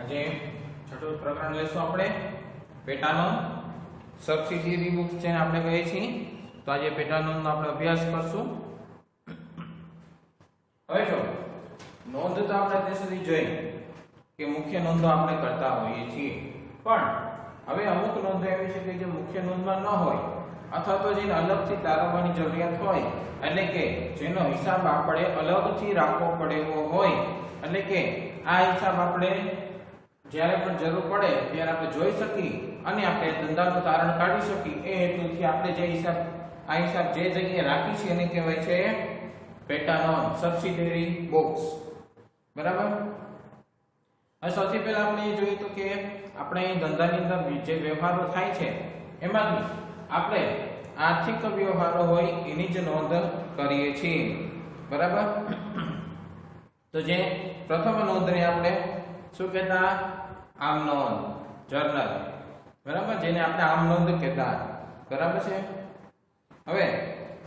આજે છઠ્ઠું પ્રકરણ લેશું આપણે પેટા નોંધ સબસિડિયરી બુક્સ જેને આપણે કહીએ છીએ. તો આજે પેટા નોંધનો આપણે અભ્યાસ કરશું. હવે જો નોંધ તો આપણે અત્યાર સુધી જોઈ કે મુખ્ય નોંધો આપણે કરતા હોઈએ છીએ, પણ હવે અમુક નોંધો એવી છે કે જે મુખ્ય નોંધમાં ન હોય અથવા તો જેને અલગથી તારવવાની જરૂરિયાત હોય, એટલે કે જેનો હિસાબ આપણે અલગથી રાખવો પડે એવો હોય, એટલે કે આ હિસાબ આપણે જ્યારે પણ જરૂર પડે ત્યારે આપણે જોઈ શકીએ અને આપણે ધંધાનું તારણ કાઢી શકીએ એ હેતુથી આપણે જે હિસાબ જે જગ્યાએ રાખી છે એને કહેવાય છે પેટા નોંધ સબસિડિયરી બુક્સ. બરાબર. હવે સૌથી પહેલા આપણે એ જોયું તો કે આપણે ધંધાની અંદર જે વ્યવહારો થાય છે એમાં આપણે આર્થિક વ્યવહારો હોય એની જ નોંધ કરીએ છીએ. બરાબર. તો જે પ્રથમ નોંધને આપણે શું કહેતા? આમ નોંધ, જર્નલ. બરાબર, જેને આપણે આમ નોંધ કહેતા. બરાબર છે. હવે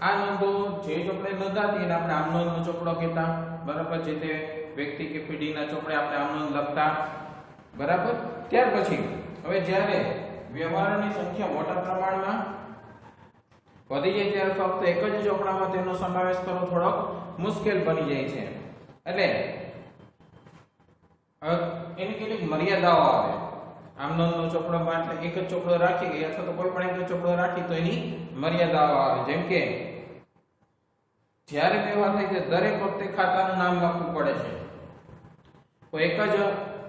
આ નોંધો જે ચોપડે નોંધાતી એને આપણે આમ નોંધનો ચોપડો કહેતા. બરાબર, જે તે વ્યક્તિ કે પેઢીના ચોપડે આપણે આમ નોંધ લખતા. બરાબર. ત્યાર પછી હવે જ્યારે વ્યવહારોની સંખ્યા મોટા પ્રમાણમાં વધી જાય ત્યારે ફક્ત એક જ ચોપડામાં તેનો સમાવેશ કરવો થોડોક મુશ્કેલ બની જાય છે. એટલે એની કેટલીક મર્યાદાઓ આવે. આમ નોંધનો ચોપડોમાં એટલે એક જ ચોપડો રાખી ગયા અથવા તો કોઈ પણ એક જ ચોપડો રાખી તો એની મર્યાદાઓ આવે. જેમ કે જ્યારે વ્યવહાર થાય છે દરેક વખતે ખાતાનું નામ લખવું પડે છે. કોઈ એક જ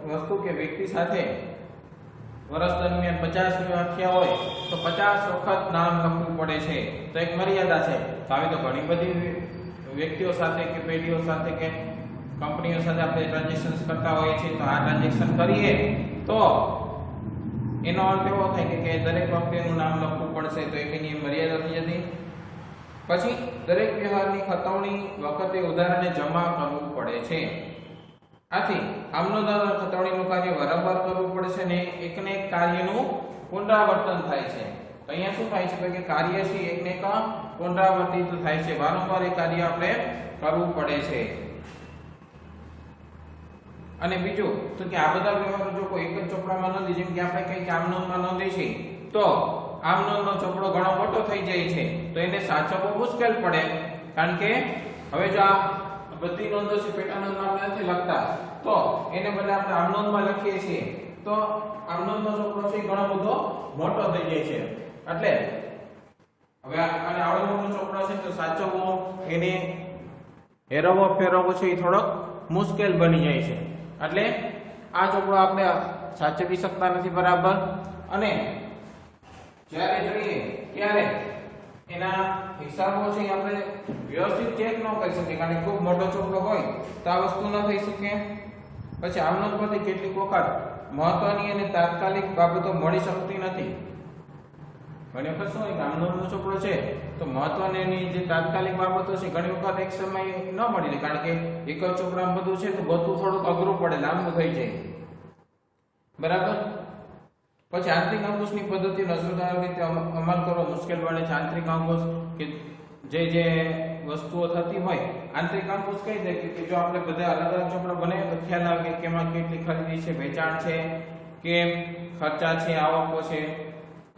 વસ્તુ કે વ્યક્તિ સાથે વર્ષ દરમિયાન 50 વ્યવહાર થયા હોય તો 50 વખત નામ લખવું પડે છે. તો એક મર્યાદા છે. તો આવી તો ઘણી બધી વ્યક્તિઓ સાથે કે પેઢીઓ સાથે કે કંપનીઓ સાથે આપણે ટ્રાન્ઝેક્શન્સ કરતા હોઈએ છીએ. તો આ ટ્રાન્ઝેક્શન કરીએ તો એનો અર્થ એવો થાય કે દરેક વખતે એનું નામ લખવું પડશે. તો એની મર્યાદા થઈ જતી. પછી દરેક વ્યવહારની ખતવણી વખતે ઉધારને જમા કરવું પડે છે. આથી આમનો ખતવણીનું કાર્ય વારંવાર કરવું પડે છે ને એકને એક કાર્યનું પુનરાવર્તન થાય છે. તો અહીંયા શું થાય છે કે કાર્ય છે એકને એક પુનરાવર્તિત થાય છે. વારંવાર એ કાર્ય આપણે કરવું પડે છે. અને બીજું તો કે આ બધા વ્યવહારો જો કોઈ એક જ ચોપડામાં નોંધી, જેમ કે આપણે કઈ આમ નોંધમાં નોંધી છે તો આમ નોંધનો ચોપડો ઘણો મોટો થઈ જાય છે તો એને સાચવવો મુશ્કેલ પડે. કારણ કે હવે જો આ બધી નોંધો છે પેટા નોંધમાં આપણે નથી લખતા તો એને બદલે આપણે આમ નોંધમાં લખીએ છીએ તો આમ નોંધનો ચોપડો છે ઘણો બધો મોટો થઈ જાય છે. એટલે હવે આને આવડો મોટો ચોપડો છે તો સાચવવો, એને હેરવવો ફેરવવો છે એ થોડોક મુશ્કેલ બની જાય છે. એટલે આ ચોપડો આપણે સાચવી શકતા નથી બરાબર. અને જ્યારે જોઈએ ત્યારે એના હિસાબો છે આપણે વ્યવસ્થિત ચેક ન કરી શકીએ કારણ કે ખૂબ મોટો ચોપડો હોય તો આ વસ્તુ ન થઈ શકે. પછી આમ નોંધ પરથી કેટલીક વખત મહત્વની અને તાત્કાલિક બાબતો મળી શકતી નથી. ઘણી વખત શું હોય કે આમ નોંધનો ચોપડો છે તો મહત્વની જે તાત્કાલિક બાબતો છે ઘણી વખત એક સમય ન મળી રહે કારણ કે એક જ ચોપડામાં બધું છે તો બધું થોડુંક અઘરું પડે, લાંબુ થઈ જાય. બરાબર. પછી આંતરિક અંકુશની પદ્ધતિનો અસરકારક રીતે અમલ કરવો મુશ્કેલ બને છે. આંતરિક અંકુશ કે જે વસ્તુઓ થતી હોય, આંતરિક અંકુશ કહી દે કે જો આપણે બધા અલગ અલગ ચોપડા બનાવીએ તો ખ્યાલ આવે કે કેમાં કેટલી ખરીદી છે, વેચાણ છે કે ખર્ચા છે, આવકો છે.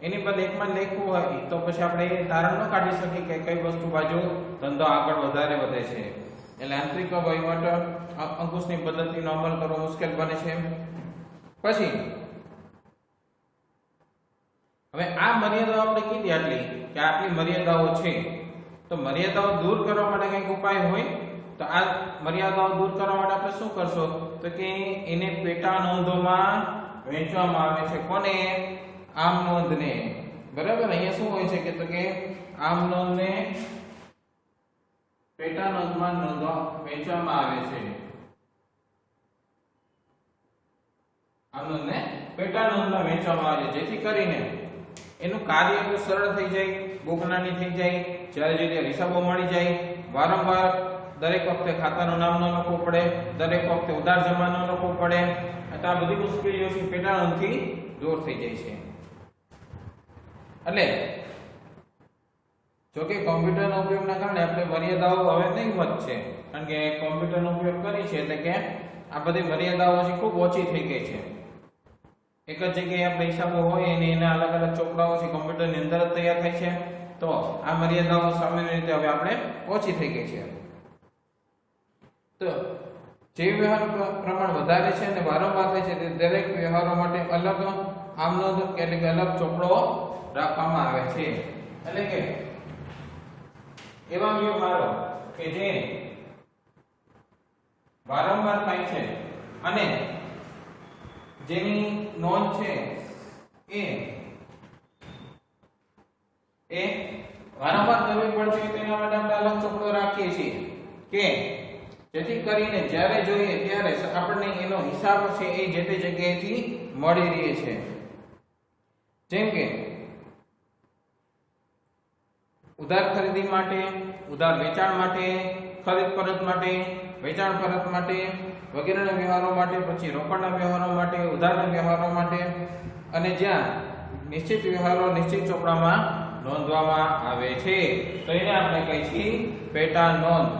એની બદલે એકમાં લખવું હોય તો પછી આપણે તારણ ન કાઢી શકીએ કે કઈ વસ્તુ બાજુ ધંધો આગળ વધારે વધે છે. એટલે આંતરિક વહીવટ અંકુશની પદ્ધતિનો અમલ કરવો મુશ્કેલ બને છે. પછી હવે આ મર્યાદાઓ આપણે કીધી આટલી કે આટલી મર્યાદાઓ છે તો મર્યાદાઓ દૂર કરવા માટે કંઈક ઉપાય હોય તો આ મર્યાદાઓ દૂર કરવા માટે આપણે શું કરશો તો કે એને પેટા નોંધોમાં વહેંચવામાં આવે છે. કોને? આમ નોંધને. બરાબર. અહીંયા શું હોય છે કે તો કે આમ નોંધને પેટા નોંધમાં વહેંચવામાં આવે છે. આમ નોંધને પેટા નોંધમાં વહેંચવામાં આવે છે જેથી કરીને એનું કાર્ય એટલું સરળ થઈ જાય, બોકનાની થઈ જાય. જ્યારે જે હિસાબો મળી જાય, વારંવાર દરેક વખતે ખાતાનું નામ ન લખવું પડે, દરેક વખતે ઉધાર જમા ન લખવું પડે. એટલે આ બધી મુશ્કેલીઓ છે પેટા નોંધથી દૂર થઈ જાય છે. એટલે જો કે કોમ્પ્યુટરનો ઉપયોગના કારણે આપણે મર્યાદાઓ હવે નહીવત છે કારણ કે કોમ્પ્યુટરનો ઉપયોગ કરી છે એટલે કે આ બધી મર્યાદાઓ છે ખૂબ ઓછી થઈ ગઈ છે. એક જ જગ્યાએ આપણે હિસાબો હોય અને એના અલગ અલગ ચોપડાઓ છે કમ્પ્યુટરની અંદર જ તૈયાર થાય છે, તો આ મર્યાદાઓ સામાન્ય રીતે હવે આપણે ઓછી થઈ ગઈ છે. તો જે વ્યવહાર પ્રમાણ વધારે છે અને વારંવાર થાય છે તે દરેક વ્યવહારો માટે અલગ આમ નોંધ એટલે કે અલગ ચોપડો રાખવામાં આવે છે. એટલે કે એવા વ્યવહારો કે જે વારંવાર થાય છે અને જેની નોંધ છે એ વારંવાર કરવી પડશે, તેના માટે આપણે અલગ ચોપડો રાખીએ છીએ કે જેથી કરીને જ્યારે જોઈએ ત્યારે આપણને એનો હિસાબ છે એ જે તે જગ્યાએથી મળી રહે છે. જેમ કે ઉધાર ખરીદી માટે, ઉધાર વેચાણ માટે, ખરીદ પરત માટે, વેચાણ પરત માટે વગેરેના વ્યવહારો માટે, પછી રોકડના વ્યવહારો માટે, ઉધારના વ્યવહારો માટે અને જ્યાં નિશ્ચિત વ્યવહારો નિશ્ચિત ચોપડામાં નોંધવામાં આવે છે તો એને આપણે કહીએ છીએ પેટા નોંધ.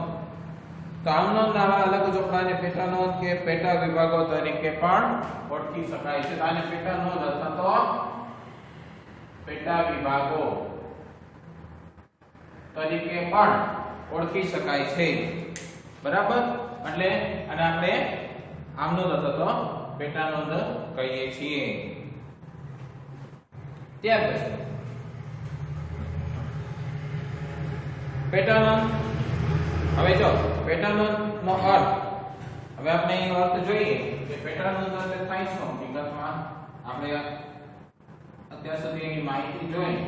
તો આમ નોંધના અલગ ચોપડાને પેટા નોંધ કે પેટા વિભાગો તરીકે પણ ઓળખી શકાય છે. આને પેટા નોંધ અથવા તો પેટા વિભાગો તરીકે પણ ઓળખી શકાય છે. બરાબર? એટલે અને આપણે આમ નોંધ અથવા તો પેટા નોંધ કહીએ છીએ. ત્યાર પછી પેટા નોંધ. હવે જો પેટા નોંધનો અર્થ હવે આપણે એનો અર્થ જોઈએ કે પેટા નોંધ એટલે થાય શું. વિગતમાં આપણે અત્યાર સુધી એની માહિતી જોઈ,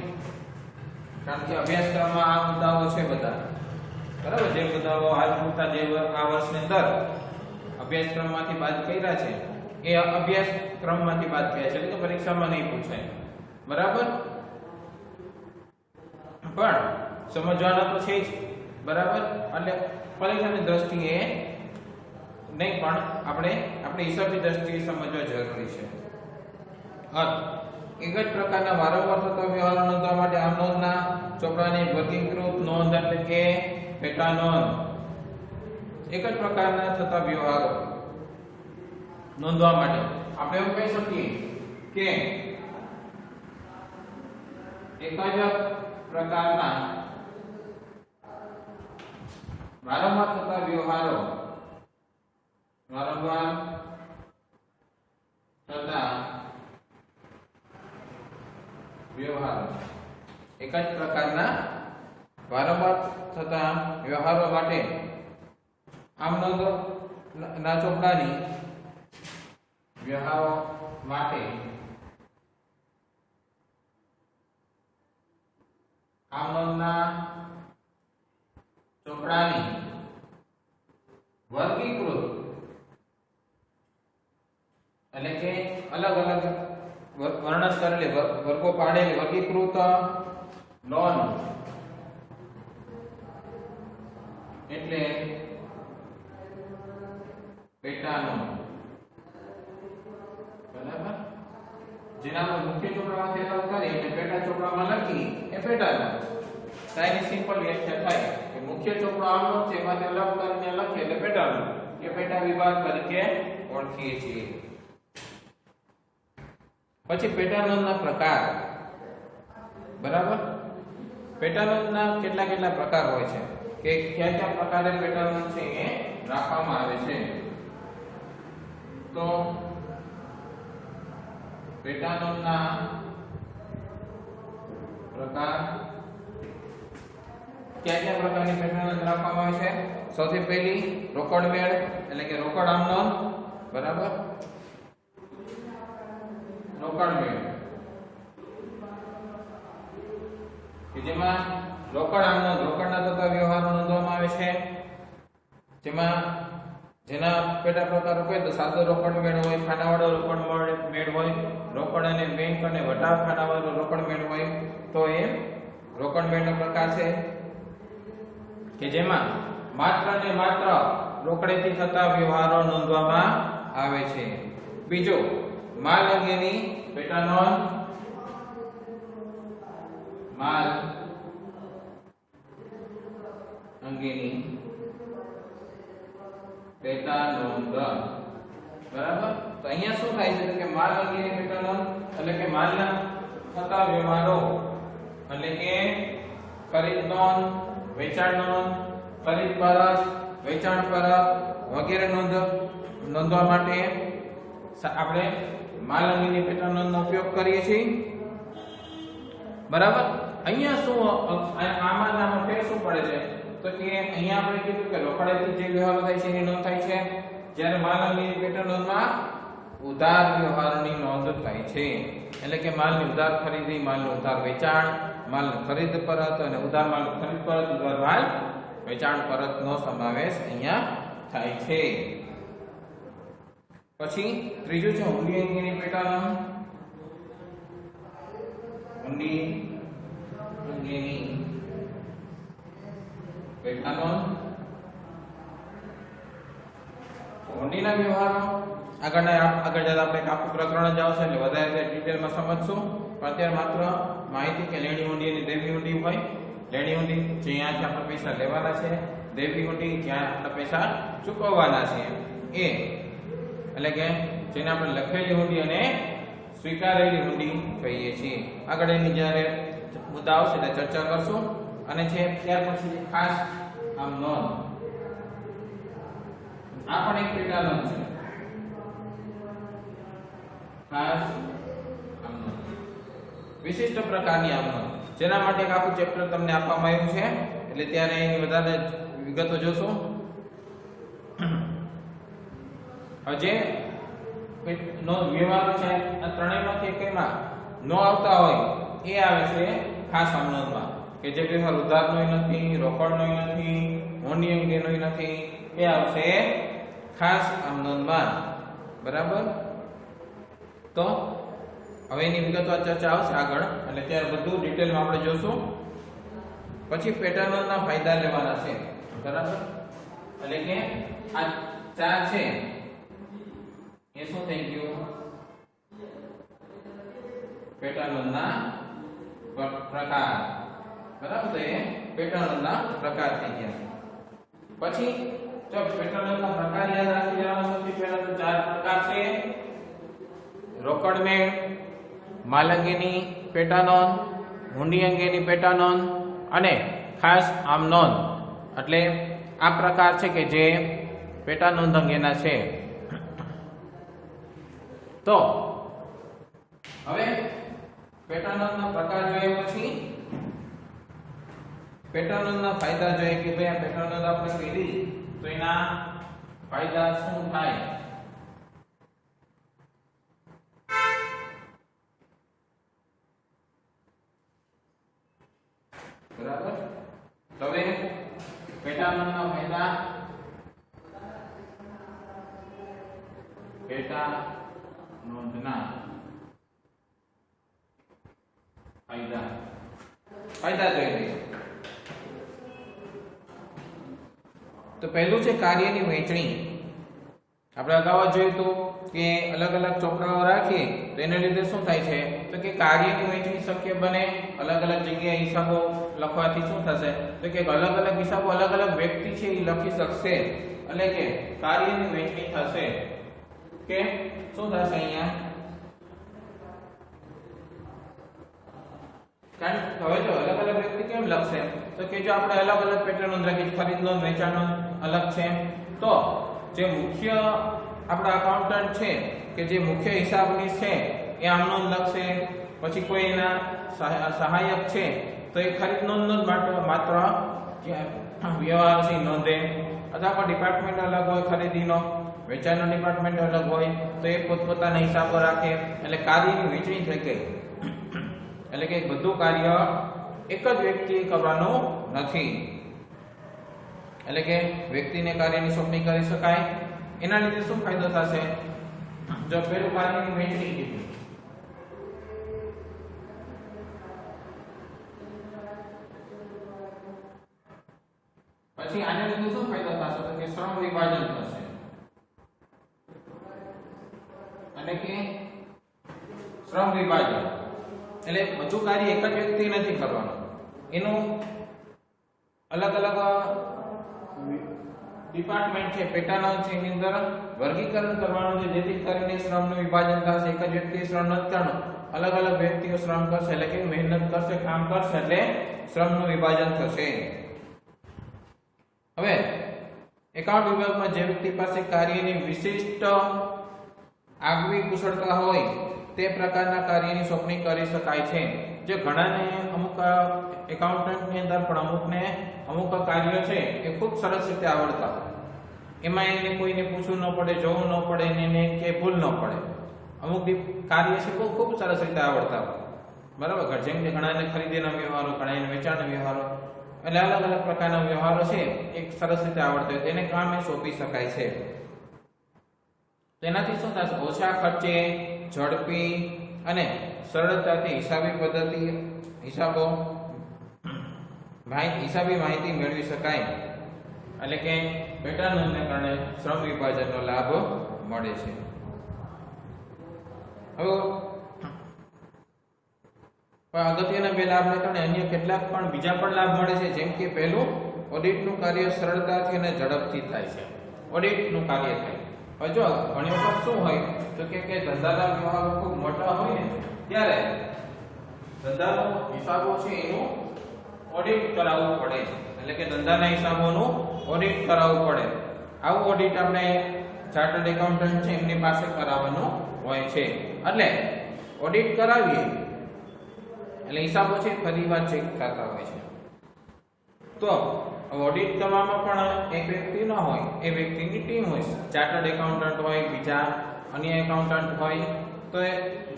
કારણ કે અભ્યાસક્રમમાં આ મુદ્દાઓ છે બધા. બરાબર? જે મુદ્દાઓ હાલ પૂરતા જે આ વર્ષની અંદર અભ્યાસક્રમમાંથી બાદ કર્યા છે એ અભ્યાસક્રમમાંથી બાદ કર્યા છે, એટલે કે પરીક્ષામાં નહીં પૂછાય. બરાબર? પણ સમજવાના તો છે જ. બરાબર? એટલે પરીક્ષાની દ્રષ્ટિએ નહીં પણ આપણે હિસાબની દ્રષ્ટિએ સમજવા જરૂરી છે. એક જ પ્રકારના વારંવાર થતા વ્યવહારો નોંધવા માટે આમ નોંધના ચોપડાની વર્ગીકૃત નોંધ એટલે કે પેટા નોંધ. એક જ પ્રકારના થતા વ્યવહારો નોંધવા માટે આપણે એવું કહી શકીએ કે એક જ પ્રકારના વારંવાર થતા વ્યવહારો વારંવાર થતા વ્યવહારો એક જ પ્રકારના વારંવાર થતા વ્યવહારો માટે આમ નોંધ ના ચોપડાની વ્યવહારો માટે આમ નોંધના ચોપડાની વર્ગીકૃત એટલે કે અલગ અલગ વર્ણન કરેલી વર્ગો પાડેલી વર્ગીકૃત નોંધ એટલે પેટા નોંધ. બરાબર? જેના મુખ્ય ચોપડામાંથી અલગ કરી એટલે પેટા ચોપડામાં લખી એ પેટા નોંધ. સાઈની સિમ્પલ વ્યાખ્યા થાય કે મુખ્ય ચોપડો આમ નોંધ છે એમાંથી અલગ કરીને લખીએ એટલે પેટા નોંધ કે પેટા વિભાગ તરીકે ઓળખીએ છીએ. પછી પેટા નોંધના પ્રકાર. બરાબર? પેટા નોંધના કેટલા પ્રકાર હોય છે કે કયા પ્રકારે પેટા નોંધ છે એ રાખવામાં આવે છે. તો પેટા નોંધના પ્રકાર કયા પ્રકારની પેટા નોંધ રાખવામાં આવે છે. સૌથી પહેલી રોકડ મેળ એટલે કે રોકડ આમ નોંધ. બરાબર? રોકડ મેળ કે જેમાં રોકડ આમ નોંધ રોકડના થતા વ્યવહારો નોંધવામાં આવે છે. જેમાં જેના પેટા પ્રકાર હોય તો સાદો રોકડ મેળ હોય, ખાનાવાળો રોકડ મેળ હોય, રોકડ અને બેંક અને વટાવ ખાનાવાળો રોકડ મેળ હોય. તો એ રોકડ મેળનો પ્રકાર છે કે જેમાં માત્ર ને માત્ર રોકડેથી થતા વ્યવહારો નોંધવામાં આવે છે. બીજો માલ અંગેની પેટા નોંધ. માલ અંગેની પેટા નોંધ. બરાબર. તો અહીંયા શું થાય છે કે માલ અંગેની પેટા નોંધ એટલે કે માલના થતા વ્યવહારો એટલે કે ખરીદ નોંધ, વેચાણ નોંધ, ખરીદ પરત, વેચાણ પરત વગેરે નોંધવા માટે આપણે માલ અંગેની પેટા નોંધનો ઉપયોગ કરીએ છીએ. બરાબર. અહીંયા શું આમાં ફેર શું પડે છે તો કે અહીંયા આપણે કીધું કે રોકડેથી જે વ્યવહારો થાય છે એની નોંધ થાય છે, જ્યારે માલ અંગેની પેટા નોંધમાં ઉધાર વ્યવહારની નોંધ થાય છે. એટલે કે માલની ઉધાર ખરીદી, માલનું ઉધાર વેચાણ, માલની ખરીદ પરત અને ઉધાર માલ ખરીદ પરત, ઉધાર માલ વેચાણ પરતનો સમાવેશ અહીંયા થાય છે. પછી ત્રીજું છે હુંડી અંગેની પેટા નોંધ. હુંડી અંગેની પેટા નોંધ. હુંડીના વ્યવહારો આગળ જતા આપણે આખું પ્રકરણ જ આવશે એટલે વધારે ડિટેલમાં સમજશું. પણ અત્યારે માત્ર માહિતી કે લેણી હુંડી અને દેવી હુંડી હોય. લેણી હુંડી જ્યાંથી આપણે પૈસા લેવાના છે, દેવી હુંડી જ્યાં આપણે પૈસા ચૂકવવાના છે એ, એટલે કે જેને આપણે લખેલી હુંડી અને સ્વીકારેલી હુંડી કહીએ છીએ. આગળ એની જ્યારે મુદ્દા આવશે ત્યારે ચર્ચા કરશું. અને છે ત્યાર પછી ખાસ આમ નોંધ. આ પણ એક પેટા નોંધ છે. ખાસ આમ નોંધ વિશિષ્ટ પ્રકારની આમ નોંધ, જેના માટે એક આખું ચેપ્ટર તમને આપવામાં આવ્યું છે એટલે ત્યારે એની વધારે વિગતો જોશું. જે નો વ્યવહાર છે આ ત્રણેયમાંથી એકમાં નો આવતા હોય એ આવે છે ખાસ આમ નોંધમાં, કે જે વ્યવહાર ઉધારનોય નથી, રોકડનોય નથી, હુંડી અંગેનોય નથી, એ આવશે ખાસ આમ નોંધમાં. બરાબર. તો હવે એની વિગતવાર ચર્ચા આવશે આગળ એટલે ત્યારે બધું ડિટેલમાં આપણે જોશું. પછી પેટા નોંધના ફાયદા લેવાના છે. બરાબર. એટલે કે આ ચાર છે એ શું થઈ ગયું? પેટા નોંધના પ્રકાર. બરાબર. તો એ પેટા નોંધના પ્રકાર થઈ ગયા. પછી જો પેટા નોંધના પ્રકાર યાદ રાખી લેવાના. સૌથી પહેલા તો ચાર પ્રકાર છે: રોકડ મેળ, માલ અંગેની પેટા નોંધ, હુંડી અંગેની પેટા નોંધ અને ખાસ આમ નોંધ. એટલે આ પ્રકાર છે કે જે પેટા નોંધ અંગેના છે. તો હવે પેટા નોંધના પ્રકાર જોઈએ પછી પેટા નોંધના ફાયદા જોઈએ કે ભાઈ આ પેટા નોંધ આપણે કરી તો એના ફાયદા શું થાય. બરાબર. હવે પેટા નોંધના ફાયદા. પેટા નોંધના ફાયદા જોઈએ. તો પહેલું છે કાર્યની વહેંચણી. આપણે અગાઉ જોયું હતું કે અલગ અલગ ચોપડાઓ રાખીએ તો એને લીધે શું થાય છે તો કે કાર્યની વહેંચણી શક્ય બને. અલગ અલગ જગ્યાએ હિસાબો લખવાથી શું થશે તો કે અલગ અલગ હિસાબો અલગ અલગ વ્યક્તિ છે એ લખી શકશે. એટલે કે કાર્યની વહેંચણી થશે. કે શું થશે અહીંયા? કારણ હવે જો અલગ અલગ વ્યક્તિ કેમ લખશે તો કે જો આપણે અલગ અલગ પેટા નોંધ રાખીએ, ખરીદ નોંધ, વેચાણ નોંધ અલગ છે, તો જે મુખ્ય આપણા એકાઉન્ટન્ટ છે કે જે મુખ્ય હિસાબની છે એ આમ નોંધ લખશે. પછી કોઈ એના સહાયક છે તો એ ખરીદ નોંધ માત્ર વ્યવહાર છે નોંધે. અથવા કોઈ ડિપાર્ટમેન્ટ અલગ હોય ખરીદીનો, વેચાણનો ડિપાર્ટમેન્ટ અલગ હોય તો એ પોતપોતાના હિસાબો રાખે. એટલે કાર્યની વહેંચણી થઈ ગઈ. એટલે કે બધું કાર્ય એક જ વ્યક્તિએ કરવાનું નથી. એટલે કે વ્યક્તિને કાર્યની સોંપણી કરી શકાય. એના લીધે શું ફાયદો થશે? જો પેલું કાર્યની વહેંચણી કીધી, પછી આને લીધે શું ફાયદો થશે તો કે શ્રમ વિભાજન થશે. એટલે કે શ્રમ વિભાજન એટલે બધું કાર્ય એક જ વ્યક્તિ નથી કરવાનું, એનું અલગ અલગ ડિપાર્ટમેન્ટ છે, પેટા નોંધ છે, એની અંદર વર્ગીકરણ કરવાનું છે, જેથી કરીને શ્રમનું વિભાજન થશે. એક જ વ્યક્તિએ શ્રમ નથી કરવાનું, અલગ અલગ વ્યક્તિઓ શ્રમ કરશે એટલે કે મહેનત કરશે, કામ કરશે એટલે શ્રમનું વિભાજન થશે. હવે એકાઉન્ટ વિભાગમાં જે વ્યક્તિ પાસે કાર્યની વિશિષ્ટ આગવી કુશળતા હોય તે પ્રકારના કાર્યની સોંપણી કરી શકાય છે. જે ઘણાને અમુક એકાઉન્ટન્ટની અંદર પણ અમુકને અમુક કાર્યો છે એ ખૂબ સરસ રીતે આવડતા હોય, એમાં એને કોઈને પૂછવું ન પડે, જોવું ન પડે, એને કે ભૂલ ન પડે. અમુક કાર્ય છે ખૂબ સરસ રીતે આવડતા હોય, બરાબર. જેમ કે ઘણાને ખરીદીના વ્યવહારો, ઘણાને વેચાણના વ્યવહારો, એટલે અલગ અલગ પ્રકારના વ્યવહારો છે એક સરસ રીતે આવડતા હોય, તેને કામ એ સોંપી શકાય છે. તેનાથી શું થશે? ઓછા ખર્ચે, ઝડપી અને સરળતાથી હિસાબી માહિતી મેળવી શકાય. એટલે કે પેટા નોંધને કારણે શ્રમ વિભાજનનો લાભ મળે છે. હવે અગત્યના બે લાભને કારણે અન્ય કેટલાક પણ બીજા પણ લાભ મળે છે. જેમ કે પહેલું, ઓડિટનું કાર્ય સરળતાથી અને ઝડપથી થાય છે. ઓડિટનું કાર્ય થાય. હવે જો ઘણી વખત શું હોય તો કે ધંધાના વ્યવહારો ખૂબ મોટા હોય ને ત્યારે ધંધાનો હિસાબો છે એનું ઓડિટ કરાવવું પડે. એટલે કે ધંધાના હિસાબોનું ઓડિટ કરાવવું પડે. આવું ઓડિટ આપણે ચાર્ટર્ડ એકાઉન્ટન્ટ છે એમની પાસે કરાવવાનું હોય છે. એટલે ઓડિટ કરાવીએ એટલે હિસાબો છે ફરીવાર ચેક થતા હોય છે. તો ઓડિટ કરવામાં પણ એક વ્યક્તિ ન હોય, એ વ્યક્તિની ટીમ હોય. ચાર્ટર્ડ એકાઉન્ટન્ટ હોય, બીજા અન્ય એકાઉન્ટન્ટ હોય. તો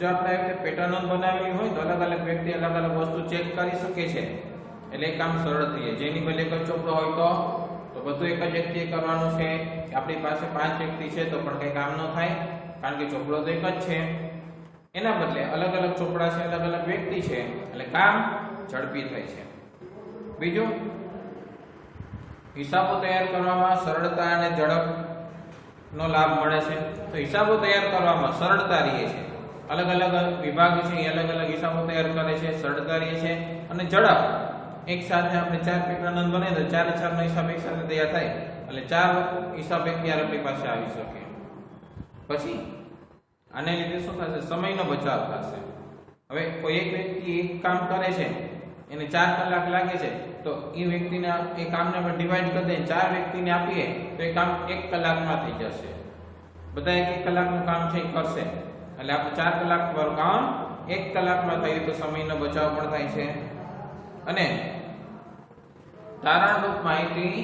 જો આપણે પેટા નોંધ બનાવેલી હોય તો અલગ અલગ વ્યક્તિ અલગ અલગ વસ્તુ ચેક કરી શકે છે, એટલે કામ સરળ થઈ જાય. જેની ભલે એક જ ચોપડો હોય તો બધું એક જ વ્યક્તિએ કરવાનું છે. આપણી પાસે 5 વ્યક્તિ છે તો પણ કંઈ કામ ન થાય, કારણ કે ચોપડો તો એક જ છે. એના બદલે અલગ અલગ ચોપડા છે, અલગ અલગ વ્યક્તિ છે, એટલે કામ ઝડપી થાય છે. બીજું, હિસાબો તૈયાર કરવામાં સરળતા અને ઝડપનો લાભ મળે છે. તો હિસાબો તૈયાર કરવામાં સરળતા રહે છે. અલગ અલગ વિભાગ છે એ અલગ અલગ હિસાબો તૈયાર કરે છે, સરળતા રહે છે અને ઝડપ. એક સાથે આપણે 4 પેટા નોંધ બને તો 4 નો હિસાબ એક સાથે તૈયાર થાય, એટલે 4 હિસાબ એકવાર આપણી પાસે આવી શકે. પછી આને લીધે શું થશે? સમયનો બચાવ થશે. હવે કોઈ એક વ્યક્તિ એક કામ કરે છે, એને 4 કલાક લાગે છે, તો એ વ્યક્તિને એ કામને આપણે ડિવાઈડ કરી દઈએ, 4 વ્યક્તિને આપીએ તો એ કામ 1 કલાકમાં થઈ જશે. બધા 1 કલાકનું કામ છે એ કરશે, એટલે આપણે 4 કલાક પર કામ 1 કલાકમાં થયું તો સમયનો બચાવ પણ થાય છે. અને તારણરૂપ માહિતી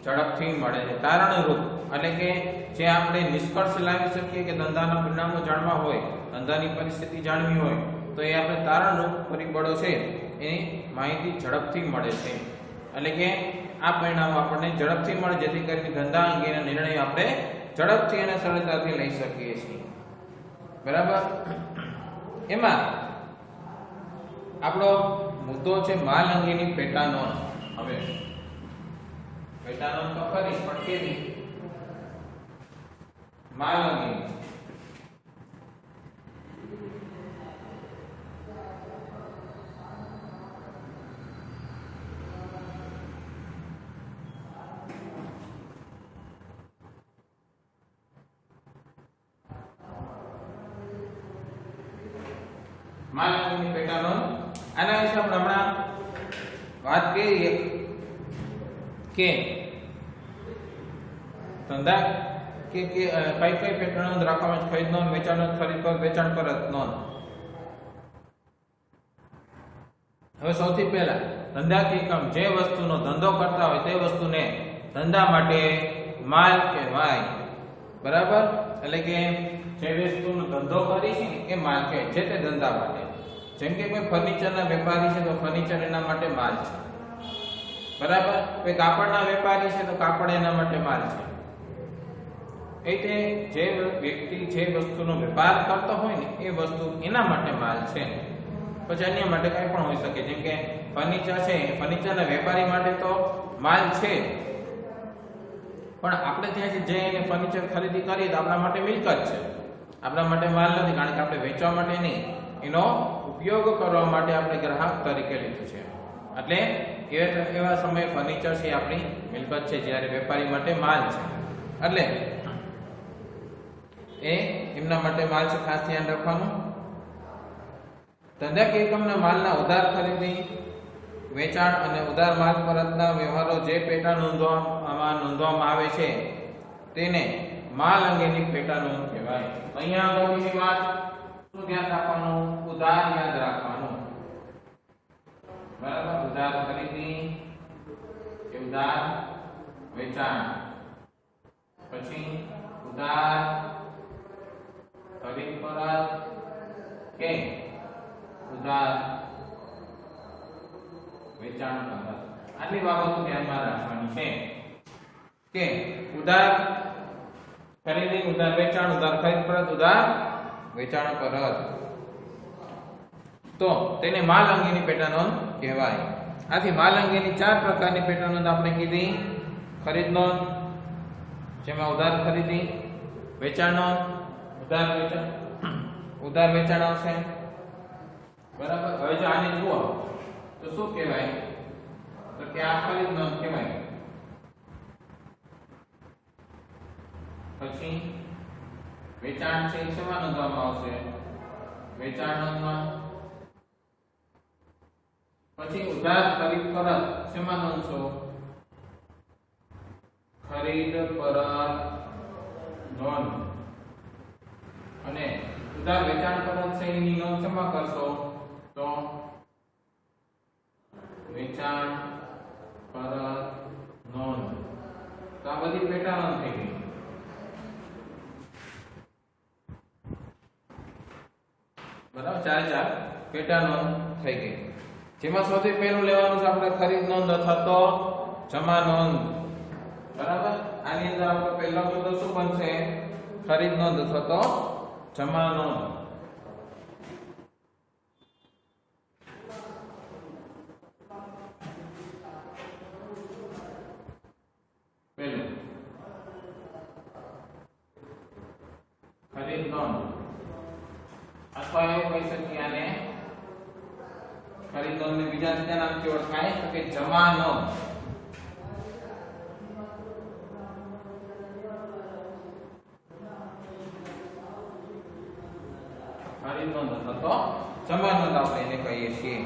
ઝડપથી મળે છે. તારણરૂપ એટલે કે જે આપણે નિષ્કર્ષ લાવી શકીએ કે ધંધાના પરિણામો જાણવા હોય, ધંધાની પરિસ્થિતિ જાણવી હોય, તો એ આપણે તારણરૂપ પરિબળો છે એ માહિતી ઝડપથી મળે છે. એટલે કે આ પરિણામો આપણને ઝડપથી મળે, જેથી કરીને ધંધા અંગેના નિર્ણયો આપણે ઝડપથી અને સરળતાથી લઈ શકીએ છીએ. બરાબર. એમાં આપણો મુદ્દો છે માલ અંગેની પેટા નોંધ. હવે પેટા નોંધ તો ખરી, પણ કેવી? માલ અંગેની. માલ અંગેની પેટા નોંધ, આના વિશે આપણે હમણાં વાત કરીએ કે ધંધા કે કઈ કઈ પેટા નોંધ રાખવામાં છે. ખરીદ નોંધ, વેચાણ નોંધ, ખરીદ પર, વેચાણ પરત નોંધ. હવે સૌથી પહેલા ધંધાકીય કામ, જે વસ્તુનો ધંધો કરતા હોય તે વસ્તુને ધંધા માટે માલ કહેવાય. બરાબર. એટલે કે જે વસ્તુનો ધંધો કરી છે એ માલ કહેવાય, જે તે ધંધા માટે. જેમ કે કોઈ ફર્નિચરના વેપારી છે તો ફર્નિચર એના માટે માલ છે. બરાબર. કોઈ કાપડના વેપારી છે તો કાપડ એના માટે માલ છે. એટલે જે વ્યક્તિ જે વસ્તુનો વેપાર કરતો હોય ને એ વસ્તુ એના માટે માલ છે. પછી અન્ય માટે કંઈ પણ હોઈ શકે. જેમ કે ફર્નિચર છે, ફર્નિચરના વેપારી માટે તો માલ છે, પણ આપણે ત્યાં જે એને ફર્નિચર ખરીદી કરીએ તો આપણા માટે મિલકત છે, આપણા માટે માલ નથી. કારણ કે આપણે વેચવા માટે નહીં, એનો ઉપયોગ કરવા માટે આપણે ગ્રાહક તરીકે લીધું છે. એટલે એવા સમયે ફર્નિચર છે આપણી મિલકત છે, જ્યારે વેપારી માટે માલ છે, એટલે એ એમના માટે માલ છે, ખાસ ધ્યાન રાખવાનું. ધંધાકીય એકમના માલના ઉધાર ખરીદી, વેચાણ અને ઉધાર માલ પરતના વ્યવહારો જે પેટા નોંધવામાં આવે છે તેને માલ અંગેની પેટા નોંધ કહેવાય. અહીંયા આગળની વાત શું ધ્યાન રાખવાનું? ઉધાર યાદ રાખવાનું. બરાબર, ઉધાર ખરીદી કે ઉધાર વેચાણ, પછી ઉધાર ખરીદ પરત કે ઉધાર વેચાણ પરત. આટલી બાબતો ધ્યાનમાં રાખવાની છે કે ઉધાર ખરીદી, ઉધાર વેચાણ, ઉધાર ખરીદ પરત, ઉધાર વેચાણ પરત, તો તેને માલ અંગેની પેટા નોંધ કહેવાય. આથી માલ અંગેની 4 પ્રકારની પેટા નોંધ આપણે કીધી. ખરીદ નોંધ, જેમાં ઉધાર ખરીદી, વેચાણ નોંધ, ઉધાર વેચાણ આવશે. બરાબર. હવે જો આને જુઓ તો શું કહેવાય? તો કે આ ખરીદ નોંધ કહેવાય. પછી વેચાણ છે શેમાં નોંધવામાં આવશે? વેચાણ નોંધમાં. પછી ઉધાર ખરીદ પરત શેમાં નોંધશો? ખરીદ પરત નોંધ. અને ઉધાર વેચાણ પરત છે એની નોંધ શેમાં કરશો? તો વેચાણ પરત નોંધ. તો આ બધી પેટા નોંધ થઈ ગઈ. બરાબર, 4 પેટા નોંધ થઈ ગઈ. જેમાં સૌથી પહેલું લેવાનું છે આપણે ખરીદ નોંધ અથવા તો જમા નોંધ. બરાબર, આની અંદર આપણે પહેલા મુદ્દો શું બનશે? ખરીદ નોંધ અથવા તો જમા નોંધ. પહેલું ખરીદ નોંધ, અથવા એવું કહી શકીએ આને ખરીદ નોંધ ને બીજા નામથી ઓળખાય તો કે જમા નોંધ. ખરીદ નોંધ અથવા તો જમા નોંધ આપણે એને કહીએ છીએ.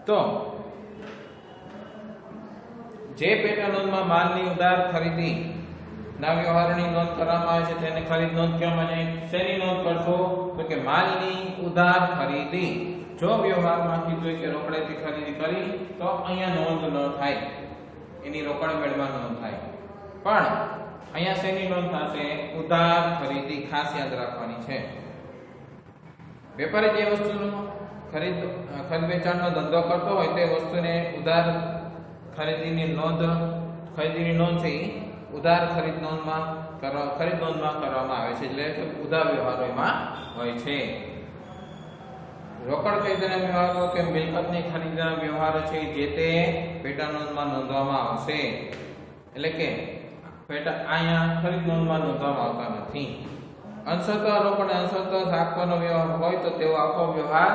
તો જે પેટા નોંધમાં માલની ઉધાર ખરીદી ના વ્યવહારની નોંધ કરવામાં આવે છે તેને ખરીદ નોંધ કહેવામાં આવે. શેની નોંધ કરશો? તો કે માલની ઉધાર ખરીદી. જો વ્યવહારમાં કીધું કે રોકડેથી ખરીદી કરી તો અહીંયા નોંધ ન થાય, એની રોકડ મેળમાં નોંધ થાય. પણ અહીંયા શેની નોંધ થશે? ઉધાર ખરીદી. ખાસ યાદ રાખવાની છે. વેપારી જે વસ્તુનો ખરીદ વેચાણનો ધંધો કરતો હોય તે વસ્તુને ઉધાર ખરીદીની નોંધ છે ઉધાર ખરીદ નોંધમાં કરવામાં આવે છે. એટલે કે ઉધાર વ્યવહારો એમાં હોય છે. રોકડ ખરીદીના વ્યવહારો કે મિલકતની ખરીદીના વ્યવહારો છે જે તે પેટા નોંધમાં નોંધવામાં આવશે. એટલે કે અહીંયા ખરીદ નોંધમાં નોંધવામાં આવતા નથી. અંશતઃ રોકડ અંશતઃ શાક પરનો વ્યવહાર હોય તો તેવો આખો વ્યવહાર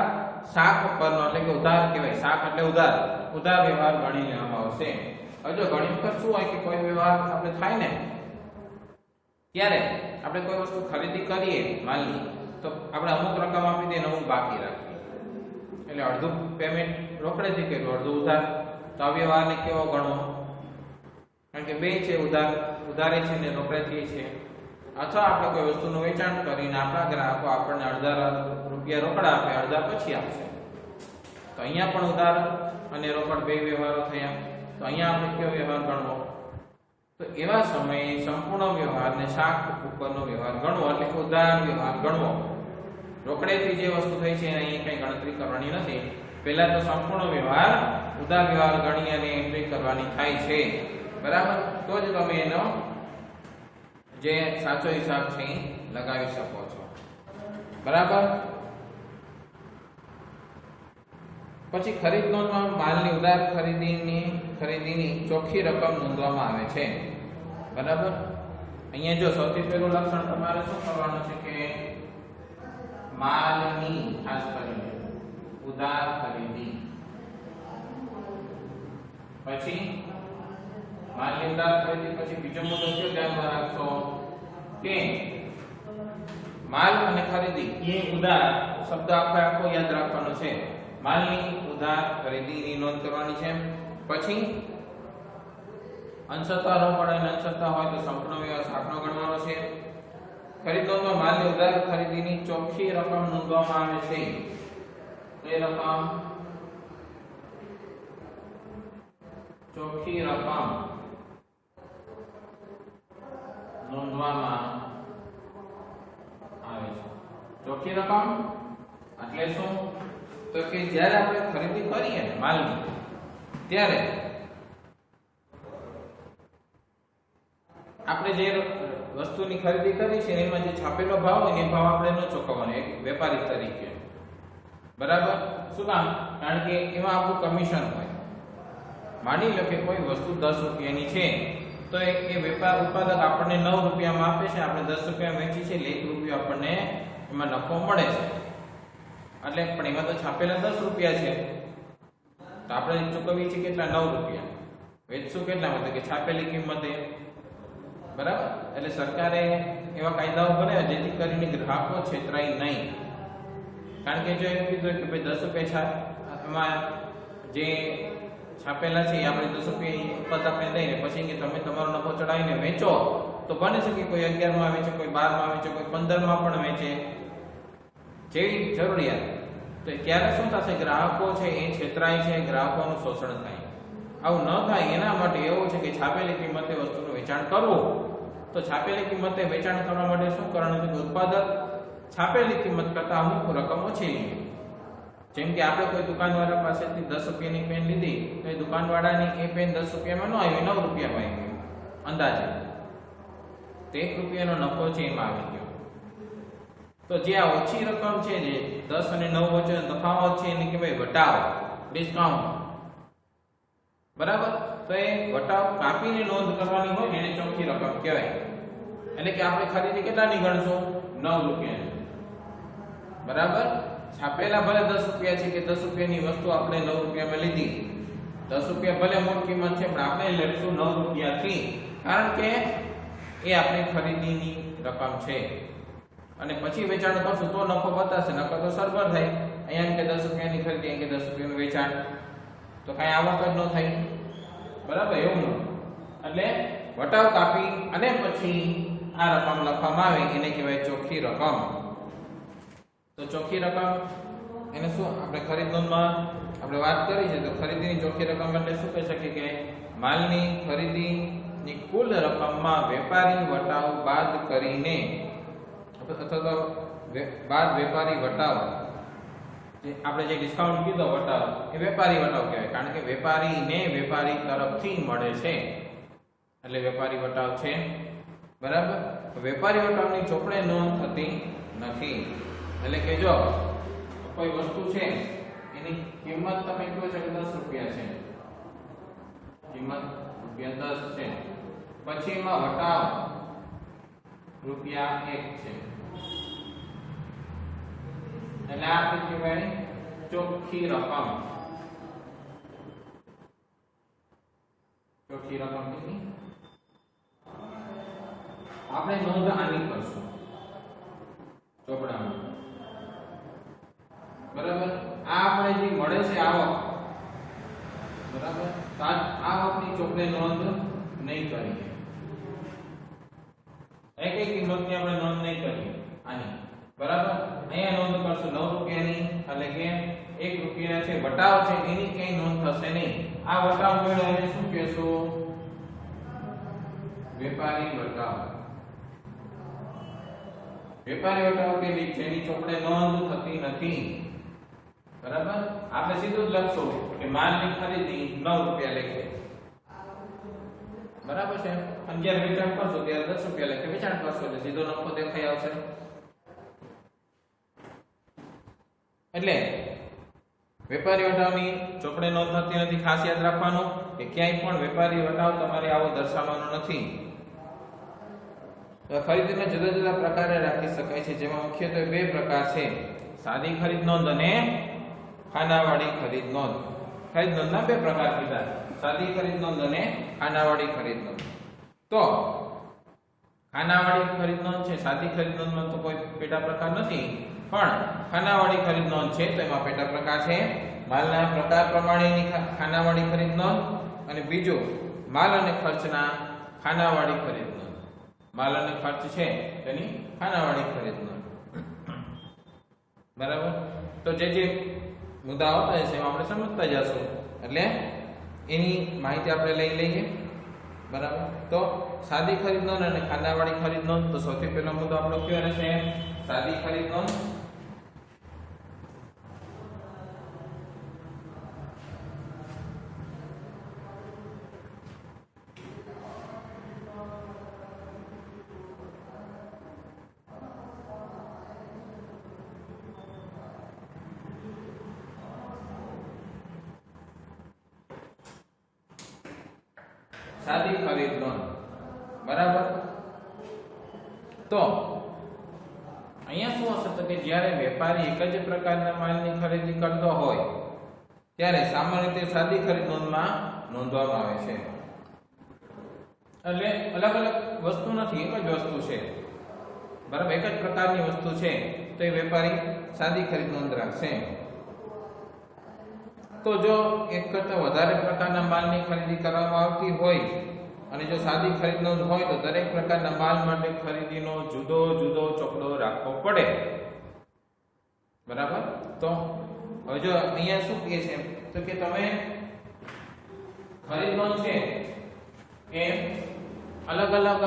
શાક પરનો એટલે કે ઉધાર કહેવાય. શાક એટલે ઉધાર વ્યવહાર ગણી લેવામાં આવશે. હવે જો ઘણી વખત શું હોય કે કોઈ વ્યવહાર આપણે થાય ને ત્યારે આપણે કોઈ વસ્તુ ખરીદી કરીએ માલની, તો આપણે અમુક રકમ આપી દઈએ, અમુક બાકી રાખીએ. એટલે અડધું પેમેન્ટ રોકડેથી કર્યું, અડધું ઉધાર. તો આ વ્યવહારને કેવો ગણવો? કારણ કે બે છે, ઉધારે છે ને રોકડેથી છે. અથવા આપણે કોઈ વસ્તુનું વેચાણ કરીને આપણા ગ્રાહકો આપણને અડધા રૂપિયા રોકડા આપે, અડધા પછી આપશે. તો અહીંયા પણ ઉધાર અને રોકડ બે વ્યવહારો થયા. તો અહીંયા આપણે કયો વ્યવહાર ગણવો? તો એવા સમયે સંપૂર્ણ વ્યવહારને શાક ઉપરનો વ્યવહાર ગણવો, એટલે કે ઉધાર વ્યવહાર ગણવો. રોકડેથી જે વસ્તુ થઈ છે એની કંઈ ગણતરી કરવાની નથી. પહેલા તો સંપૂર્ણ વ્યવહાર ઉધાર વ્યવહાર ગણી અને એન્ટ્રી કરવાની થાય છે. બરાબર, તો જ તમે એનો જે સાચો હિસાબ છે લગાવી શકો છો. બરાબર. પછી ખરીદ નોંધમાં માલની ઉધાર ખરીદીની ચોખ્ખી રકમ નોંધવામાં આવે છે. બરાબર. અહીંયા જો સૌથી પહેલું લક્ષણ તમારે શું કરવાનું છે કે માલની, ખાસ કરીને ઉધાર ખરીદી. પછી માલની ઉધાર ખરીદી પછી બીજો મુદ્દો કયો ધ્યાનમાં રાખશો કે માલ અને ખરીદી એ ઉધાર શબ્દ આખો યાદ રાખવાનો છે. માલની ઉધાર ખરીદીની નોંધ કરવાની છે. પછી અંશતઃ રોકડ અને અંશતઃ હોય તો સંપૂર્ણ વ્યવહાર સાખનો ગણવાનો છે. ખરીદ નોંધમાં માલની ઉધાર ખરીદીની ચોખ્ખી રકમ નોંધવામાં આવે છે. એ રકમ ચોખ્ખી રકમ નોંધવામાં આવે છે. ચોખ્ખી રકમ એટલે શું? તો કે જ્યારે આપણે ખરીદી કરીએ ને માલની ત્યારે આપણે જે વસ્તુની ખરીદી કરી છે એમાં જે છાપેલો ભાવ હોય એ ભાવ આપણે ન ચૂકવવાનો એક વેપારી તરીકે. બરાબર? શું કામ? કારણ કે એમાં આપણું કમિશન હોય. માની લો કે કોઈ વસ્તુ 10 રૂપિયાની છે તો એ વેપાર ઉત્પાદક આપણને 9 રૂપિયામાં આપે છે, આપણે 10 રૂપિયા વેચી છે એટલે 1 રૂપિયો આપણને એમાં નફો મળે છે. એટલે પણ એમાં તો છાપેલા 10 રૂપિયા છે તો આપણે ચૂકવીએ છીએ કેટલા? 9 રૂપિયા. વેચશું કેટલામાં? તો કે છાપેલી કિંમતે. બરાબર? એટલે સરકારે એવા કાયદાઓ બનાવ્યા જેથી કરીને ગ્રાહકો છેતરાય નહીં. કારણ કે જો એમ કીધું કે ભાઈ 10 રૂપિયા એમાં જે છાપેલા છે આપણે 10 રૂપિયા પદ આપણે દઈને પછી કે તમે તમારો નફો ચડાવીને વેચો તો બને છે કે કોઈ 11 માં વેચે, કોઈ 12 માં વેચે, કોઈ 15 માં પણ વેચે, જેવી જરૂરિયાત. તો ત્યારે શું થશે? ગ્રાહકો છે એ છેતરાય છે, ગ્રાહકોનું શોષણ થાય. આવું ન થાય એના માટે એવું છે કે છાપેલી કિંમતે વસ્તુનું વેચાણ કરવું. તો છાપેલી કિંમતે વેચાણ કરવા માટે શું કરવાનું છે? ઉત્પાદક છાપેલી કિંમત કરતા અમુક રકમ ઓછી લે. જેમ કે આપણે કોઈ દુકાનવાળા પાસેથી 10 રૂપિયાની પેન લીધી તો એ દુકાનવાળાની એ પેન 10 રૂપિયામાં ન આવી, 9 રૂપિયામાં આવી ગઈ અંદાજે. તો 1 રૂપિયાનો નફો છે એમાં આવી ગયો. તો જે આ ઓછી રકમ છે જે 10 અને 9 વચ્ચે તફાવત છે એને કહેવાય વટાવ, ડિસ્કાઉન્ટ. બરાબર? તો એ વટાવ કાપીને નોંધ કરવાની હોય એને ચોખ્ખી રકમ કહેવાય. એટલે કે આપણે ખરીદી કેટલાની ગણશું? 9 રૂપિયાની. બરાબર? છાપેલા ભલે 10 રૂપિયા છે કે 10 રૂપિયાની વસ્તુ આપણે 9 રૂપિયામાં લીધી. 10 રૂપિયા ભલે મોટી કિંમત છે પણ આપણે લેશું 9 રૂપિયાથી, કારણ કે એ આપણી ખરીદીની રકમ છે. અને પછી વેચાણ કરશું તો નફો બતાશે, નકર તો સરભર થાય. અહીંયા કે 10 રૂપિયાની ખરીદી, અહીંયા કે 10 રૂપિયાનું વેચાણ, તો કાંઈ આવક જ ન થાય. બરાબર? એવું ન. એટલે વટાવ કાપી અને પછી આ રકમ લખવામાં આવે એને કહેવાય ચોખ્ખી રકમ. તો ચોખ્ખી રકમ એને શું આપણે ખરીદ નોંધમાં આપણે વાત કરી છે. તો ખરીદીની ચોખ્ખી રકમ એટલે શું કહી શકીએ કે માલની ખરીદીની કુલ રકમમાં વેપારી વટાવ બાદ કરીને અથવા તો બાદ વેપારી વટાવ, જે આપણે જે ડિસ્કાઉન્ટ કીધો વટાવ, એ વેપારી વટાવ કહેવાય. કારણ કે વેપારીને વેપારી તરફથી મળે છે એટલે વેપારી વટાવ છે. બરાબર? વેપારી વટાવની ચોપડે નોંધ થતી નથી. એટલે કે જો કોઈ વસ્તુ છે એની કિંમત તમે કહો છો કે 10 રૂપિયા છે, કિંમત રૂપિયા 10 છે, પછી એમાં વટાવ રૂપિયા 1 છે, એટલે આ કહેવાય ચોખ્ખી રકમ. ચોખ્ખી રકમ કેટલી? આપણે નોંધ આની કરશું ચોપડામાં. બરાબર? આ આપણે જે મળે છે આવક, બરાબર, તો આવકની ચોપડે નોંધ નહીં કરીએ. એક કિંમતની આપણે નોંધ નહીં કરીએ આની. બરાબર? અહીંયા નોંધ કરશું 9 રૂપિયાની, એટલે કે 1 રૂપિયા છે વટાવ છે એની ક્યાંય નોંધ થશે નહીં. આ વટાવ મેળવો એને શું કહેશું? વેપારી વટાવ. વેપારી વટાવ કે જેની ચોપડે નોંધ થતી નથી. બરાબર? આપણે સીધું જ લખશું કે માલની ખરીદી 9 રૂપિયા લેખે. બરાબર છે? અને જ્યારે વેચાણ કરશો ત્યારે 10 રૂપિયા લેખે વેચાણ કરશો એટલે સીધો નફો દેખાઈ આવશે. એટલે વેપારી વટાવની ચોપડે નોંધ થતી નથી. ખાસ યાદ રાખવાનું કે ક્યાંય પણ વેપારી વટાવ તમારે આવો દર્શાવવાનો નથી. ખરીદીને જુદા જુદા પ્રકારે રાખી શકાય છે, જેમાં મુખ્યત્વે 2 પ્રકાર છે: સાદી ખરીદ નોંધ અને ખાનાવાળી ખરીદ નોંધ. ખરીદ નોંધના બે પ્રકાર કીધા, સાદી ખરીદ નોંધ અને ખાનાવાળી ખરીદ નોંધ. તો ખાનાવાળી ખરીદ નોંધ છે, સાદી ખરીદ નોંધમાં તો કોઈ પેટા પ્રકાર નથી, પણ ખાનાવાળી ખરીદ નોંધ છે તો એમાં પેટા પ્રકાર છે. માલના પ્રકાર પ્રમાણેની ખાનાવાળી ખરીદ નોંધ અને બીજું માલ અને ખર્ચના ખાનાવાળી ખરીદ નોંધ. માલ અને ખર્ચ છે તેની ખાનાવાળી ખરીદ નોંધ. બરાબર. તો જે મુદ્દા આવતા હશે એમાં આપણે સમજતા જશું, એટલે એની માહિતી આપણે લઈ લઈએ. બરાબર. તો સાદી ખરીદ નોંધ અને ખાનાવાળી ખરીદ નોંધ. તો સૌથી પહેલો મુદ્દો આપણો કયો રહેશે? સાદી ખરીદ નોંધ. સાદી ખરીદ નોંધ. બરાબર. તો અહીંયા શું હશે તો કે જ્યારે વેપારી એક જ પ્રકારના માલની ખરીદી કરતો હોય ત્યારે સામાન્ય રીતે સાદી ખરીદ નોંધમાં નોંધવામાં આવે છે. એટલે અલગ અલગ વસ્તુ નથી, એક જ વસ્તુ છે. બરાબર. એક જ પ્રકારની વસ્તુ છે તો એ વેપારી સાદી ખરીદ નોંધ રાખશે. તો જો એક કરતા વધારે પ્રકારના માલની ખરીદી કરવામાં આવતી હોય અને જો સાદી ખરીદ નોંધ હોય તો દરેક પ્રકારના માલ માટે ખરીદીનો જુદો જુદો ચોપડો રાખવો પડે. બરાબર. તો હવે જો અહીંયા શું કહે છે તો કે તમે ખરીદ નોંધ છે એ અલગ અલગ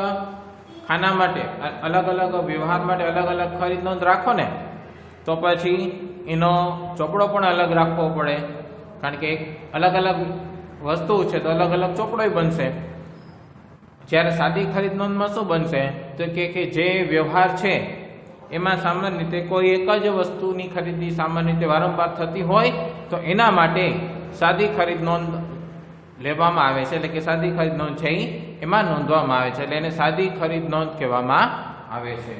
ખાના માટે, અલગ અલગ વ્યવહાર માટે અલગ અલગ ખરીદ નોંધ રાખો ને તો પછી એનો ચોપડો પણ અલગ રાખવો પડે. કારણ કે અલગ અલગ વસ્તુ છે તો અલગ અલગ ચોપડોય બનશે. જ્યારે સાદી ખરીદ નોંધમાં શું બનશે તો કે જે વ્યવહાર છે એમાં સામાન્ય રીતે કોઈ એક જ વસ્તુની ખરીદી સામાન્ય રીતે વારંવાર થતી હોય તો એના માટે સાદી ખરીદ નોંધ લેવામાં આવે છે. એટલે કે સાદી ખરીદ નોંધ છે એમાં નોંધવામાં આવે છે, એટલે એને સાદી ખરીદ નોંધ કહેવામાં આવે છે.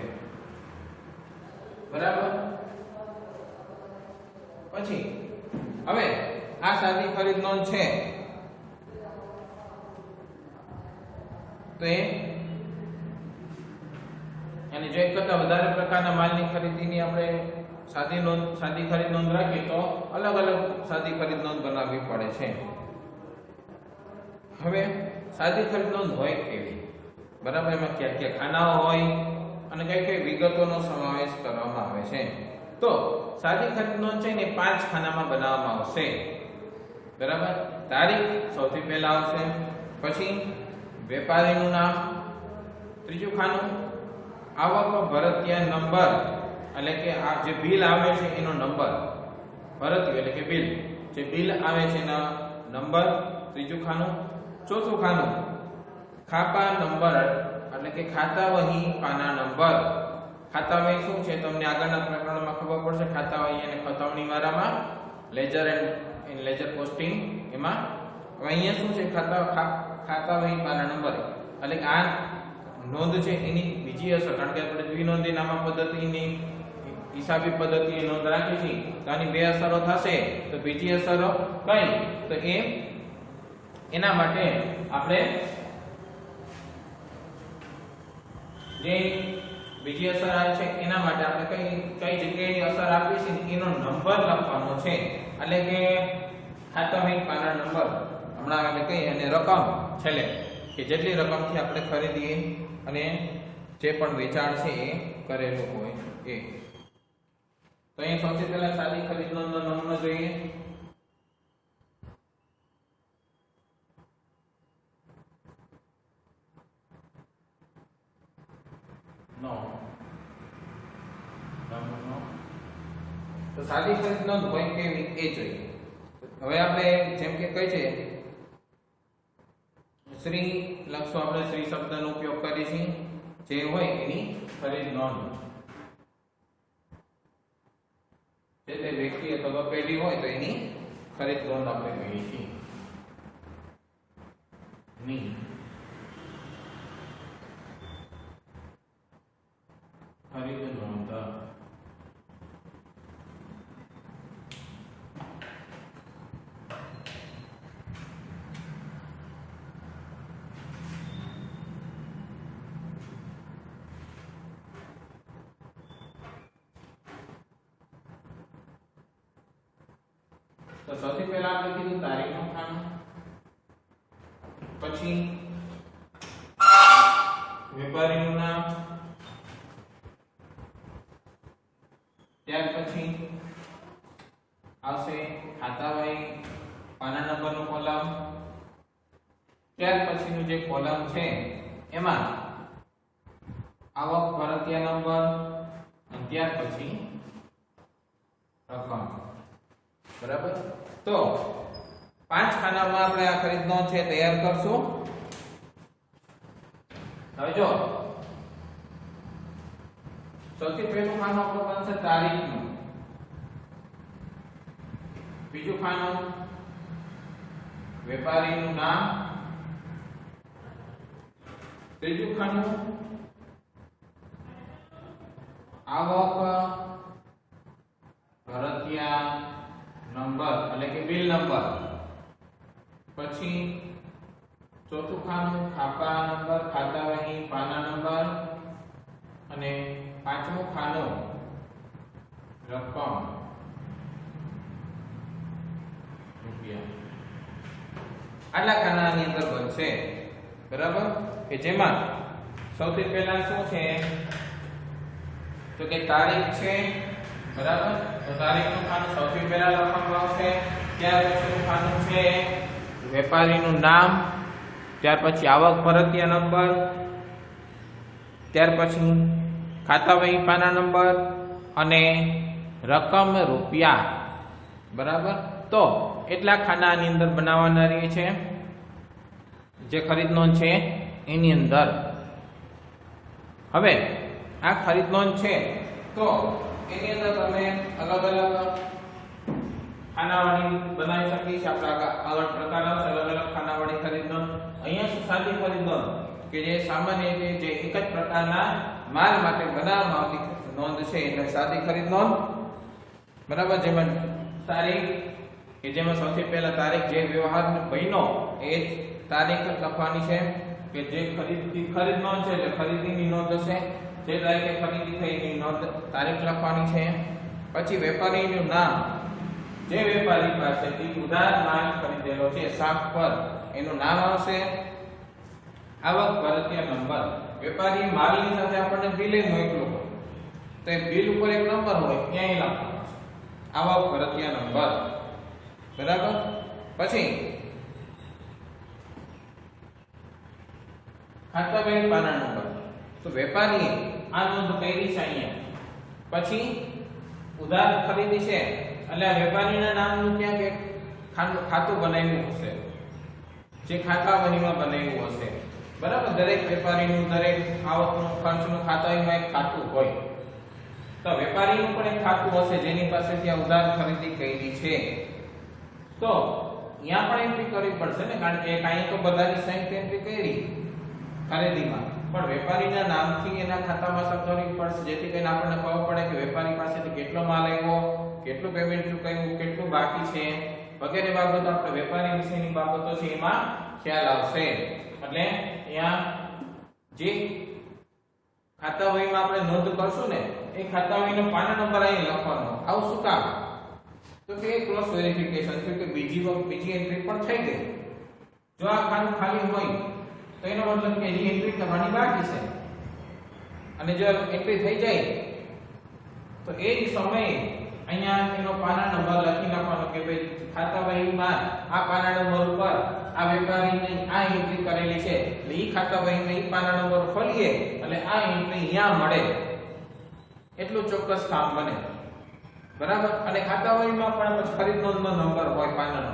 બરાબર. પછી હવે આ સાદી ખરીદ નોંધ છે તો અને જો એક કરતા વધારે પ્રકારના માલની ખરીદીની આપણે સાદી ખરીદ નોંધ રાખીએ તો અલગ અલગ સાદી ખરીદ નોંધ બનાવવી પડે છે. હવે સાદી ખરીદ નોંધ હોય કેવી? બરાબર. એમાં કયા કયા ખાનાઓ હોય અને કઈ કઈ વિગતોનો સમાવેશ કરવામાં આવે છે? તો સાદી ખરીદ નોંધ છે ને 5 ખાનામાં બનાવવામાં આવશે. બરાબર. તારીખ સૌથી પહેલા આવશે, પછી વેપારીનું નામ, ત્રીજું ખાનું આવક ભરતિયા નંબર, એટલે કે આ જે બિલ આવે છે એનો નંબર, ભરતિયો એટલે કે બિલ, જે બિલ આવે છે એના નંબર, ત્રીજું ખાનું. ચોથું ખાનું ખાપા નંબર, એટલે કે ખાતા વહી પાના નંબર. ખાતા વહી શું છે તમને આગળના પ્રકરણમાં ખબર પડશે. ખાતા વહી અને ખતવણી વાળામાં લેજર એન્ડ લેજર પોસ્ટિંગ એમાં. હવે અહીંયા શું છે ખાતા વહી પાના નંબર, એટલે કે આ નોંધ છે એની બીજી અસર, કારણ કે આપણે દ્વિનોંધી નામા પદ્ધતિની હિસાબી પદ્ધતિએ નોંધ રાખી છે તો આની બે અસરો થશે. તો બીજી અસરો કઈ તો એના માટે આપણે જે બીજી અસર આવે છે એના માટે આપણે કઈ જગ્યાએની અસર આપી છે એનો નંબર લખવાનો છે. એટલે કે ખાતા વહી પાના નંબર હમણાં આપણે કહીએ અને રકમ છેલ્લે, કે જેટલી રકમથી આપણે ખરીદીએ અને જે પણ વેચાણ છે એ કરેલું હોય એ. તો અહીંયા સૌથી પહેલા સાદી ખરીદ નોંધનો નમૂનો જોઈએ. તો સાદી ખરીદ નોંધ હોય કેવી એ જોઈએ. હવે આપણે જેમ કે કહે છે શ્રી લખશું, આપણે શ્રી શબ્દનો ઉપયોગ કરીશું. જે હોય એની ખરીદ નોંધ, જે તે વ્યક્તિ અથવા પેઢી હોય તો એની ખરીદ નોંધ આપણે કહીએ છીએ. ની ખરીદ નોંધ. તો સૌથી પહેલા આપણે કીધું તારીખનું ખાનું, પછી વેપારીનું નામ, ત્યાર પછી આવશે ખાતાવાહી પાના નંબરનું કોલમ, ત્યાર પછીનું જે કોલમ છે એમાં આવક ભરતીયા નંબર અને ત્યાર પછી રકમ. બરાબર. તો 5 ખાનામાં આપણે આ ખરીદ નોંધ છે તૈયાર કરશું. હવે જો સૌથી પહેલું ખાનું આપણું બનશે તારીખનું, બીજું ખાનું વેપારીનું નામ, ત્રીજું ખાનું આવક ભરતીયા નંબર એટલે કે બિલ નંબર, પછી ચોથું ખાનું ખાપા નંબર, ખાતાવહી પાના નંબર, અને પાંચમું ખાનું રકમ રૂપિયા. આટલા ખાનાની અંદર બનશે. બરાબર. કે જેમાં સૌથી પહેલા શું છે તો કે તારીખ છે. બરાબર. તો તારીખનું ખાનું સૌથી પહેલા લખવામાં આવશે. ત્યાર પછીનું ખાનું છે વેપારીનું નામ, ત્યાર પછી આવક ભરતીયા નંબર, ત્યાર પછી ખાતાવહી પાના નંબર અને રકમ રૂપિયા. બરાબર. તો એટલા ખાના આની અંદર બનાવવાના રહે છે જે ખરીદ નોંધ છે એની અંદર. હવે આ ખરીદ નોંધ છે તો એની અંદર તમે અલગ અલગ ખાનાવાળી બનાવી શકીએ છીએ. આપણા અલગ પ્રકાર આવશે, અલગ અલગ ખાનાવાળી ખરીદ નોંધ. અહીંયા સાદી ખરીદ નોંધ કે જે સામાન્ય રીતે જે એક જ પ્રકારના માલ માટે બનાવવામાં આવતી નોંધ છે એટલે સાદી ખરીદ નોંધ. બરાબર. જેમાં તારીખ કે જેમાં સૌથી પહેલા તારીખ જે વ્યવહાર બન્યો એ જ તારીખ લખવાની છે. કે જે ખરીદ નોંધ છે એટલે ખરીદીની નોંધ હશે, જે તારીખે ખરીદી થઈ એની નોંધ તારીખ લખવાની છે. પછી વેપારીનું નામ, જે વેપારી પાસેથી ઉધાર માલ ખરીદેલો છે શાક પર એનું નામ આવશે. આવક ભરતીયા નંબર, વેપારી માલની સાથે આપણને બિલ મોકલ્યું હોય તો એ બિલ ઉપર એક નંબર હોય ત્યાં લખવાનો છે આવક ભરતીયા નંબર. બરાબર. પછી ખાતાવહી પાના નંબર, તો વેપારીએ આ નોંધ કરી છે અહીંયા. પછી ઉધાર ખરીદી છે એટલે આ વેપારીના નામનું ક્યાંક એક ખાતું બનાવ્યું હશે જે ખાતાવહીમાં બનાવ્યું હશે. બરાબર. દરેક વેપારીનું દરેક આવકનું ખર્ચનું ખાતાવહીમાં એક ખાતું હોય તો વેપારીનું પણ એક ખાતું હશે જેની પાસેથી આ ઉધાર ખરીદી કરી છે. તો અહીંયા પણ એન્ટ્રી કરવી પડશે ને, કારણ કે કાંઈ તો બધાની સંયુક્ત એન્ટ્રી કરી ખરીદીમાં, પણ વેપારીના નામથી એના ખાતામાં સબજોડવી પડશે જેથી કરીને આપણને ખબર પડે કે વેપારી પાસેથી કેટલો માલ આવ્યો, કેટલું પેમેન્ટ ચૂકવ્યું, કેટલું બાકી છે વગેરે બાબતો આપણે વેપારી વિશેની બાબતો છે એમાં ખ્યાલ આવશે. એટલે અહીંયા જે ખાતાવહીમાં આપણે નોંધ કરશું ને એ ખાતાવહીનો પાના નંબર અહીં લખવાનો. આવું શું કામ? તો કે ક્રોસ વેરિફિકેશન થયું કે બીજી એન્ટ્રી પણ થઈ ગઈ. જો આ ખાનું ખાલી હોય તો એનો મતલબ કે એની એન્ટ્રી કરવાની બાકી છે, અને જો એન્ટ્રી થઈ જાય તો એ જ સમયે અહીંયા એનો પાના નંબર લખી નાખવાનો કે ભાઈ ખાતાવહીમાં આ પાના નંબર ઉપર આ વેપારીની આ એન્ટ્રી કરેલી છે એટલે ઈ ખાતાવહીમાં ઈ પાના નંબર ખોલીએ એટલે આ એન્ટ્રી અહીંયા મળે એટલું ચોક્કસ કામ બને. બરાબર. અને ખાતાવહીમાં પણ ખરીદ નોંધનો નંબર હોય પાનાનો,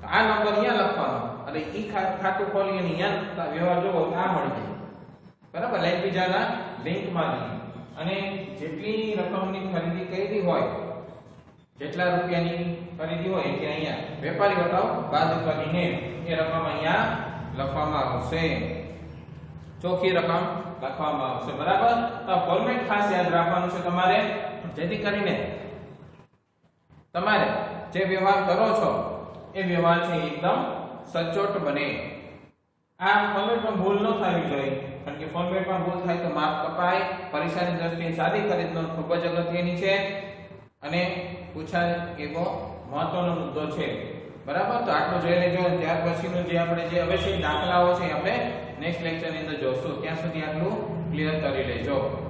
તો આ નંબર અહીંયા લખવાનો અને ઈ ખાતું ખોલી અને અહીંયા વ્યવહાર જોવો આ મળી જાય. બરાબર. એકબીજાના લિંકમાં જઈએ અને જેટલી રકમની ખરીદી કરી હોય, જેટલા રૂપિયાની ખરીદી હોય એટલે અહીંયા વેપારી વટાવ બાદ કરીને એ રકમ અહીંયા લખવામાં આવશે, ચોખ્ખી રકમ લખવામાં આવશે. બરાબર. તો ફોર્મેટ ખાસ યાદ રાખવાનું છે તમારે, જેથી કરીને તમારે જે વ્યવહાર કરો છો એ વ્યવહાર છે એકદમ સચોટ બને. આ ફોર્મેટમાં ભૂલ ન થવી જોઈએ, કારણ કે ફોર્મેટમાં ભૂલ થાય તો માર્ક કપાય. પરીક્ષાની દ્રષ્ટિએ સાદી ખરીદનો ખૂબ જ અગત્યની છે અને પૂછાય એવો મહત્વનો મુદ્દો છે. બરાબર, તો આટલું જોઈ લેજો. ત્યાર પછીનું જે આપણે જે હવે છે દાખલાઓ છે આપણે નેક્સ્ટ લેક્ચરની અંદર જોશું. ત્યાં સુધી આટલું ક્લિયર કરી લેજો.